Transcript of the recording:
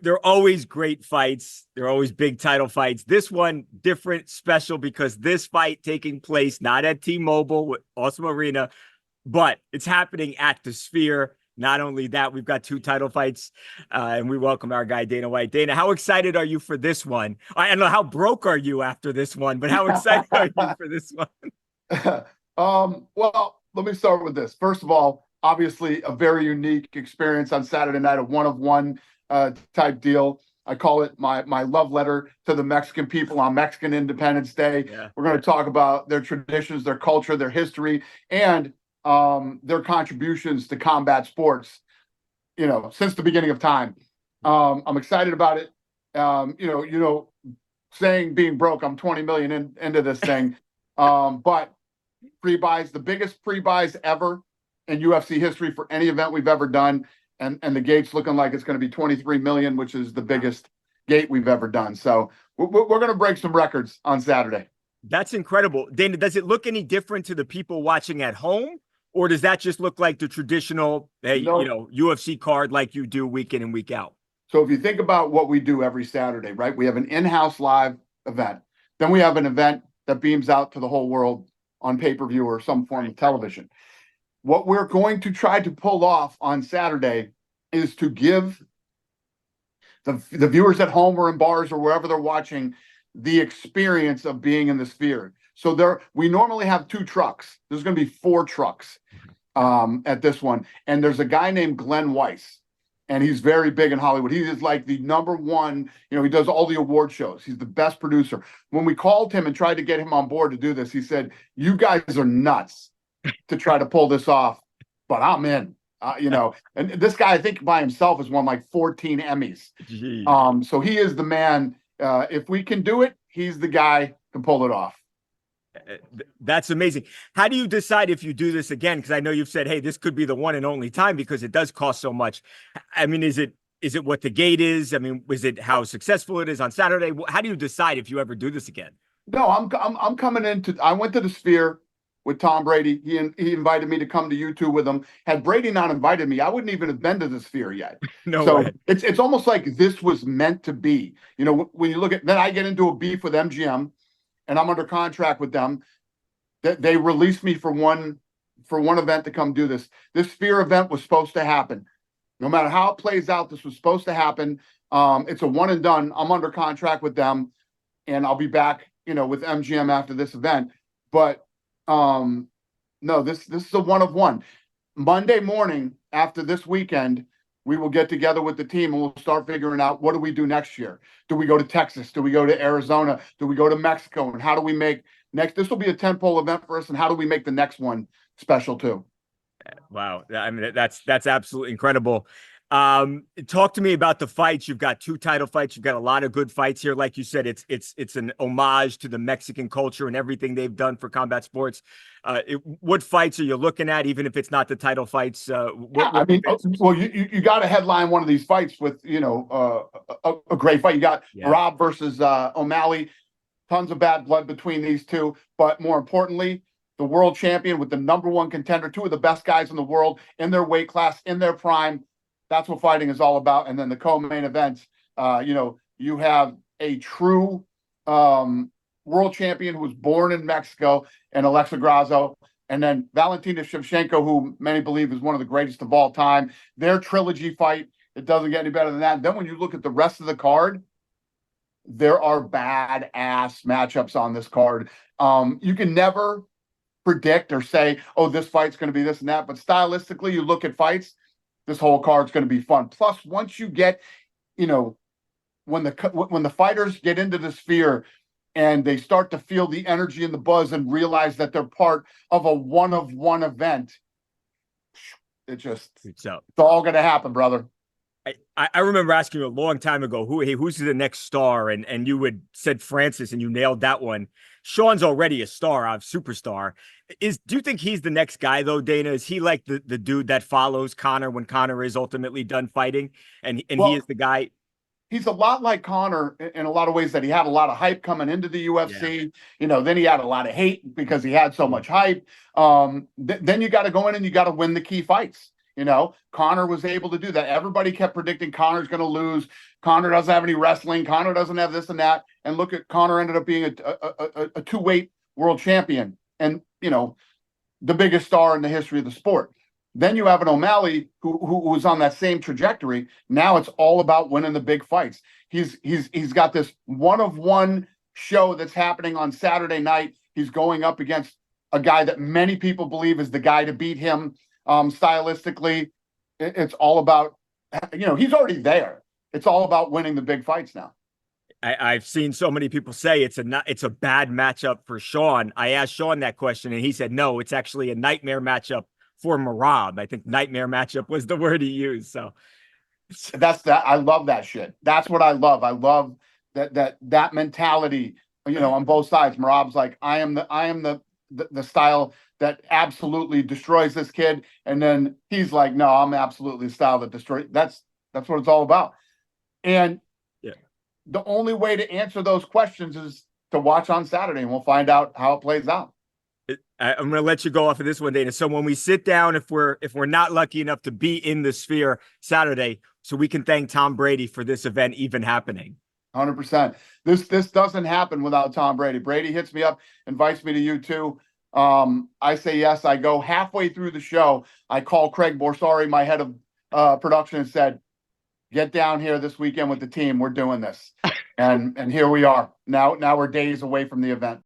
They're always great fights. They're always big title fights. This one different, special because this fight taking place not at T-Mobile, Awesome Arena, but it's happening at the Sphere. Not only that, we've got two title fights, and we welcome our guy Dana White. Dana, how excited are you for this one? I don't know how broke are you after this one, but how excited are you for this one? Well, let me start with this. First of all, obviously a very unique experience on Saturday night, a one of one type deal. I call it my love letter to the Mexican people on Mexican Independence Day. Yeah. We're going to talk about their traditions, their culture, their history, and their contributions to combat sports, since the beginning of time. I'm excited about it. Saying being broke, I'm 20 million into this thing. But pre-buys, the biggest pre-buys ever in UFC history for any event we've ever done. And the gate's looking like it's going to be 23 million, which is the biggest gate we've ever done. So we're going to break some records on Saturday. That's incredible. Dana, does it look any different to the people watching at home? Or does that just look like the traditional, hey, UFC card like you do week in and week out? So if you think about what we do every Saturday, right? We have an in-house live event. Then we have an event that beams out to the whole world on pay-per-view or some form of television. What we're going to try to pull off on Saturday is to give the viewers at home or in bars or wherever they're watching the experience of being in the Sphere. So we normally have 2 trucks. There's going to be 4 trucks at this one. And there's a guy named Glenn Weiss, and he's very big in Hollywood. He is like the #1, he does all the award shows. He's the best producer. When we called him and tried to get him on board to do this, he said, "You guys are nuts to try to pull this off, but I'm in." And this guy, I think by himself, has won like 14 Emmys. So he is the man. If we can do it, he's the guy to pull it off. That's amazing. How do you decide if you do this again? Because I know you've said, hey, this could be the one and only time because it does cost so much. I mean, is it what the gate is? I mean, is it how successful it is on Saturday? How do you decide if you ever do this again? No, I'm coming into. I went to the Sphere with Tom Brady. He invited me to come to YouTube with him. Had Brady not invited me, I wouldn't even have been to the Sphere yet. No so way. It's almost like this was meant to be. When you look at, then I get into a beef with MGM, and I'm under contract with them. They released me for one event to come do this. This Sphere event was supposed to happen. No matter how it plays out, this was supposed to happen. It's a one and done. I'm under contract with them, and I'll be back, with MGM after this event. But no, this is a one of one. Monday morning after this weekend, we will get together with the team and we'll start figuring out what do we do next year. Do we go to Texas? Do we go to Arizona? Do we go to Mexico? And how do we make next? This will be a tentpole event for us. And how do we make the next one special too? Wow. I mean, that's absolutely incredible. Talk to me about the fights. You've got 2 title fights. You've got a lot of good fights here. Like you said, it's an homage to the Mexican culture and everything they've done for combat sports. What fights are you looking at, even if it's not the title fights? Well, you got to headline one of these fights with a great fight. You got Rob versus O'Malley. Tons of bad blood between these two, but more importantly, the world champion with the #1 contender, 2 of the best guys in the world in their weight class, in their prime. That's what fighting is all about. And then the co-main events, you have a true world champion who was born in Mexico, and Alexa Grasso, and then Valentina Shevchenko, who many believe is one of the greatest of all time. Their trilogy fight, it doesn't get any better than that. And then when you look at the rest of the card, there are badass matchups on this card. You can never predict or say, oh, this fight's going to be this and that. But stylistically, you look at fights, this whole card's going to be fun. Plus, once you get, when the fighters get into the Sphere and they start to feel the energy and the buzz and realize that they're part of a one-of-one event, it's all going to happen, brother. I remember asking you a long time ago, who's the next star? And you had said Francis, and you nailed that one. Sean's already a star, a superstar. Do you think he's the next guy, though, Dana? Is he like the dude that follows Conor when Conor is ultimately done fighting? And he is the guy? He's a lot like Conor in a lot of ways, that he had a lot of hype coming into the UFC. Then he had a lot of hate because he had so much hype. Then you got to go in and you got to win the key fights. Conor was able to do that. Everybody kept predicting Conor's going to lose. Conor doesn't have any wrestling. Conor doesn't have this and that. And look at Conor ended up being a two-weight world champion and, the biggest star in the history of the sport. Then you have an O'Malley who was on that same trajectory. Now it's all about winning the big fights. He's got this one-of-one show that's happening on Saturday night. He's going up against a guy that many people believe is the guy to beat him stylistically. It's all about, he's already there. It's all about winning the big fights now. I've seen so many people say it's a bad matchup for Sean. I asked Sean that question and he said, no, it's actually a nightmare matchup for Merab. I think nightmare matchup was the word he used. So that's that. I love that shit. That's what I love. I love that mentality, on both sides. Merab's like, I am the style that absolutely destroys this kid. And then he's like, no, I'm absolutely the style that destroys. That's what it's all about. And the only way to answer those questions is to watch on Saturday, and we'll find out how it plays out. I'm going to let you go off of this one, Dana. So when we sit down, if we're not lucky enough to be in the Sphere Saturday, so we can thank Tom Brady for this event even happening. 100%. This doesn't happen without Tom Brady. Brady hits me up, invites me to U2. I say yes. I go halfway through the show. I call Craig Borsari, my head of production, and said, get down here this weekend with the team. We're doing this. And here we are. Now we're days away from the event.